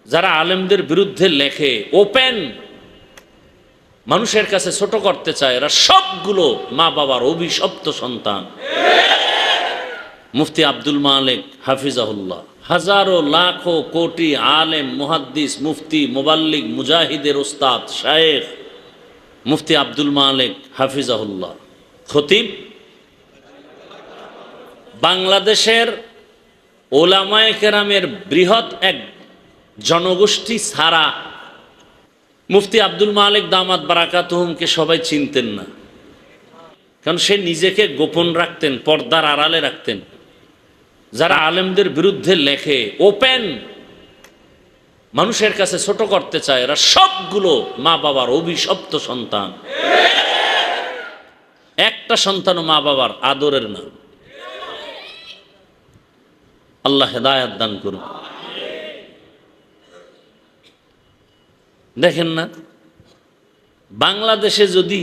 যারা আলেমদের বিরুদ্ধে লেখে, ওপেন মানুষের কাছে ছোট করতে চায়, এরা সবগুলো মা বাবার অভিশপ্ত সন্তান। মুফতি আব্দুল মালিক হাফিজাহুল্লাহ হাজারো লাখো কোটি আলেম, মুহাদ্দিস, মুফতি, মুবাল্লিগ, মুজাহিদের ওস্তাদ শায়েখ মুফতি আব্দুল মালিক হাফিজাহুল্লাহ খতিব বাংলাদেশের ওলামায়ে কেরামের বৃহৎ এক জনগোষ্ঠী ছাড়া মুফতি আব্দুল মালিক দামাত বারাকাতুহুমকে সবাই চিনতেন না। কারণ সে নিজেকে গোপন রাখতেন, পর্দার আড়ালে রাখতেন। যারা আলেমদের বিরুদ্ধে লেখে, ওপেন মানুষের কাছে ছোট করতে চায়, এরা সবগুলো মা বাবার অভিশপ্ত সন্তান। একটা সন্তানও মা বাবার আদরের না। আল্লাহ হেদায়েত দান করুন। দেখেন না, বাংলাদেশে যদি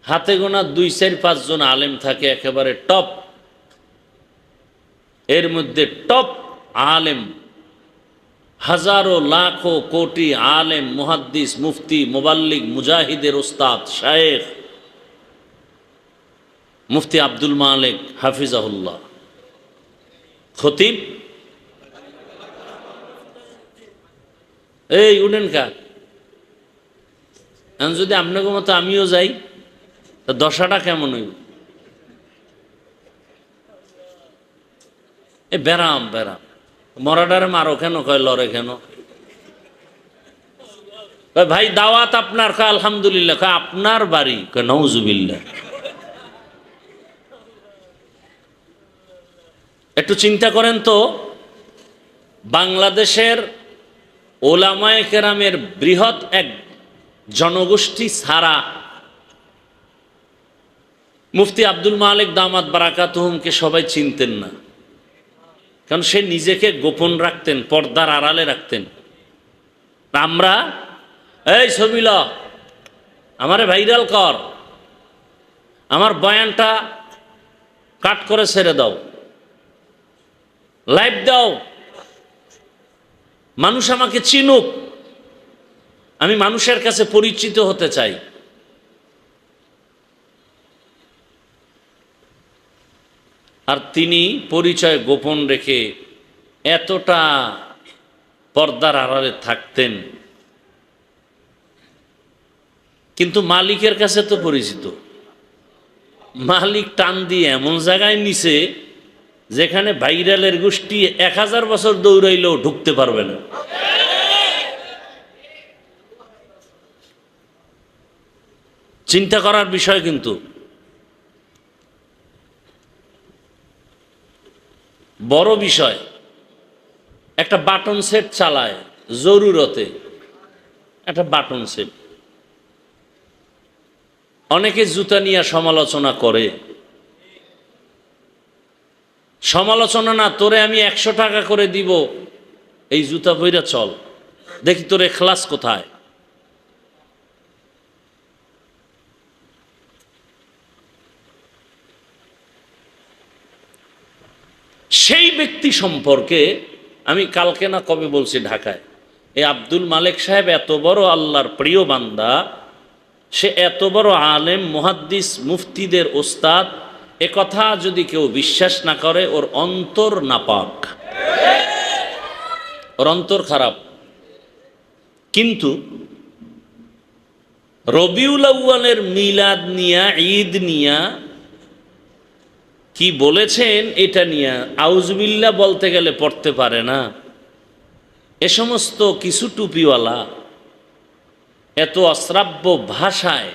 হাতে গোনা 2-4-5 জন আলেম থাকে একেবারে টপ, এর মধ্যে টপ আলেম হাজারো লাখো কোটি আলেম, মুহাদ্দিস, মুফতি, মুবাল্লিগ, মুজাহিদের ওস্তাদ শায়েখ মুফতি আব্দুল মালিক হাফিজাহুল্লাহ খতিব, এই উঠেন কা, যদি আপনাকে মতো আমিও যাই তা দশাটা কেমন হইব? এ বেরাম বেরাম মরাডারে মারো কেন, কয় লড়ে কেন? ভাই দাওয়াত আপনার, কয় আলহামদুলিল্লাহ। কয় আপনার বাড়ি? কয় নাউজুবিল্লাহ। একটু চিন্তা করেন তো, বাংলাদেশের ওলামায়ে কেরামের বৃহৎ এক জনগোষ্ঠী ছাড়া মুফতি আব্দুল মালিক দামাত বারাকাতুহুমকে সবাই চিনতেন না। কারণ সে নিজেকে গোপন রাখতেন, পর্দার আড়ালে রাখতেন। আমরা এই ছবি ল, আমারে ভাইরাল কর, আমার বয়ানটা কাট করে ছেড়ে দাও, লাইভ দাও, মানুষ আমাকে চিনুক, আমি মানুষের কাছে পরিচিত হতে চাই। আর তিনি পরিচয় গোপন রেখে এতটা পর্দার আড়ালে থাকতেন, কিন্তু মালিকের কাছে তো পরিচিত। মালিক টান দিয়ে এমন জায়গায় নিছে যেখানে ভাইরালের গোষ্ঠী 1000 বছর দৌড়াইলেও ঢুকতে পারবে না। চিন্তা করার বিষয়। কিন্তু বড় বিষয়, একটা বাটন সেট চালায় জরুরতে, একটা বাটন সেট। অনেকে জুতা নিয়ে সমালোচনা করে। সমালোচনা না, তোরে আমি 100 টাকা করে দিব, এই জুতা পইরা চল, দেখি তোর ইখলাস কোথায়। সেই ব্যক্তি সম্পর্কে আমি কালকে না কবে বলছি ঢাকায়, এই আব্দুল মালিক সাহেব এত বড় আল্লাহর প্রিয় বান্দা, সে এত বড় আলেম, মুহাদ্দিস, মুফতিদের ওস্তাদ, এ কথা যদি কেউ বিশ্বাস না করে, ওর অন্তর নাপাক, ওর অন্তর খারাপ। কিন্তু রবিউল আউয়ালের মিলাদ নিয়া, ঈদ নিয়া কি বলেছেন, এটা নিয়া আউজুবিল্লাহ বলতে গেলে পড়তে পারে না। এ সমস্ত কিছু টুপিওয়ালা এত অশ্রাব্য ভাষায়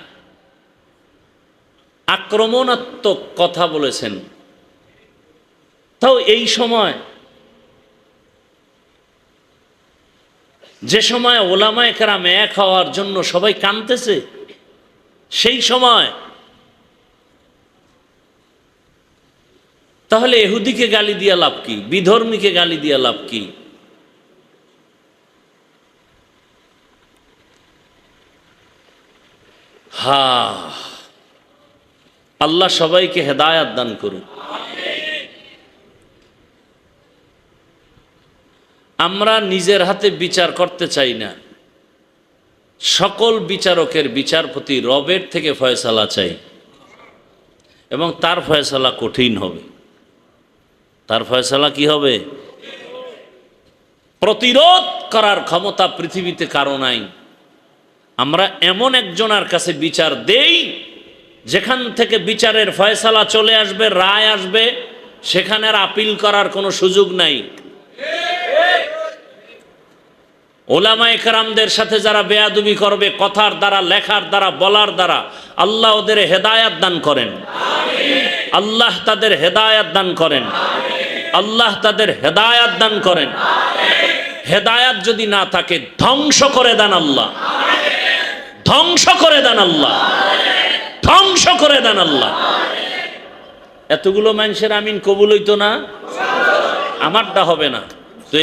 আক্রমণাত্মক কথা বলেছেন। তাও এই সময়, যে সময় ওলামায়ে কেরাম এক হওয়ার জন্য সবাই কাঁদতেছে, সেই সময় তাহলে ইহুদিকে গালি দিয়া লাভ কি? বিধর্মীকে গালি দিয়া লাভ কি? আল্লাহ সবাইকে হেদায়াত দান করুন। আমরা নিজের হাতে বিচার করতে চাই না, সকল বিচারকের বিচারপতি রবের থেকে ফয়সালা চাই, এবং তার ফয়সালা কঠিন হবে। তার ফয়সালা কি হবে? প্রতিরোধ করার ক্ষমতা পৃথিবীতে কারো নাই। আমরা এমন একজনের কাছে বিচার দেই যেখান থেকে বিচারের ফয়সালা চলে আসবে, রায় আসবে, সেখানে আর আপিল করার কোনো সুযোগ নাই। ওলামায়ে কেরামদের সাথে যারা বেয়াদবি করবে কথার দ্বারা, লেখার দ্বারা, বলার দ্বারা, আল্লাহ ওদের হেদায়াত দান করেন। আল্লাহ তাদের হেদায়াত দান করেন। আল্লাহ তাদের হেদায়াত দান করেন। হেদায়াত যদি না থাকে ধ্বংস করে দেন আল্লাহ, ধ্বংস করে দেন আল্লাহ, ধ্বংস করে দেন আল্লাহ। এতগুলো মানুষের আমিন কবুল হইতো না? আমারটা হবে না তো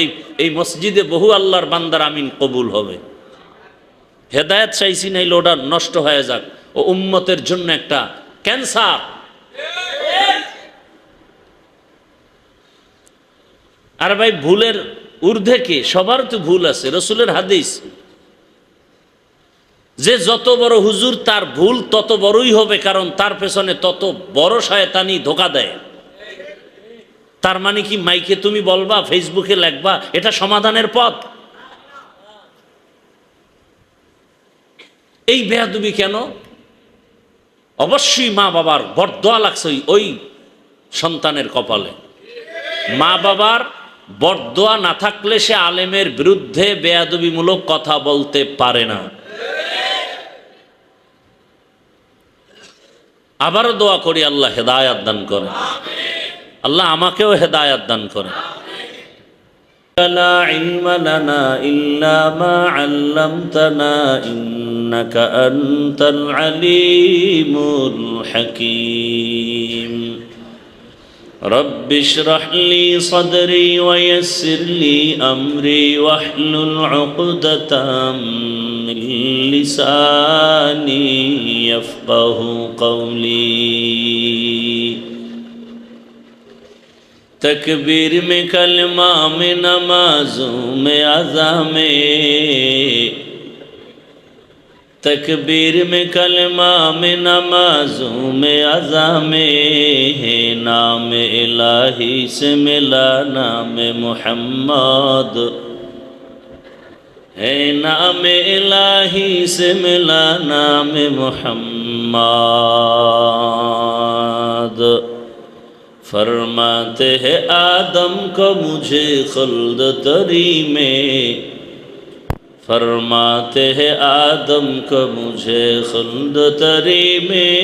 এই মসজিদে বহু আল্লাহর বান্দার আমিন কবুল হবে। হেদায়েত চাইছি না, ওটা নষ্ট হয়ে যাক, ও উম্মতের জন্য একটা ক্যান্সার। আর ভাই ভুলের ঊর্ধ্বে কে? সবার তো ভুল আছে। রসুলের হাদিস যে যত বড় হুজুর তার ভুল তত বড়ই হবে, কারণ তার পেছনে তত বড় শয়তানি ধোঁকা দেয়। তার মানে কি মাইকে তুমি বলবা, ফেসবুকে লেখবা, এটা সমাধানের পথ? এই বেয়াদবি কেন? অবশ্যই মা বাবার বরদোয়া লাগছে ওই সন্তানের কপালে। মা বাবার বরদোয়া না থাকলে সে আলেমের বিরুদ্ধে বেয়াদবিমূলক কথা বলতে পারে না। আবারও দোয়া করি আল্লাহ হেদায়াত দান করে, আল্লাহ আমাকেও হেদায়াত দান করে। লা ইলমা লানা ইল্লা মা আল্লামতানা ইন্নাকা আনতাল আলিমুল হাকীম। রব্বি ইশরাহ লি সাদরি ওয়া ইয়াসসির লি আমরি ওয়াহলুল উকদাতাম মিন লিসানি ইয়াফকাহু কওলি। तकबीर में कलमा में नमाजों में अज़ा में, तकबीर में कलमा में नमाजों में अज़ा में है नाम इलाही से मिला नाम मुहम्मद, है नाम इलाही से मिला नाम मुहम्मद। फरमाते हैं आदम को मुझे खुल्द तरी में, फरमाते हैं आदम को मुझे खुल्द तरी में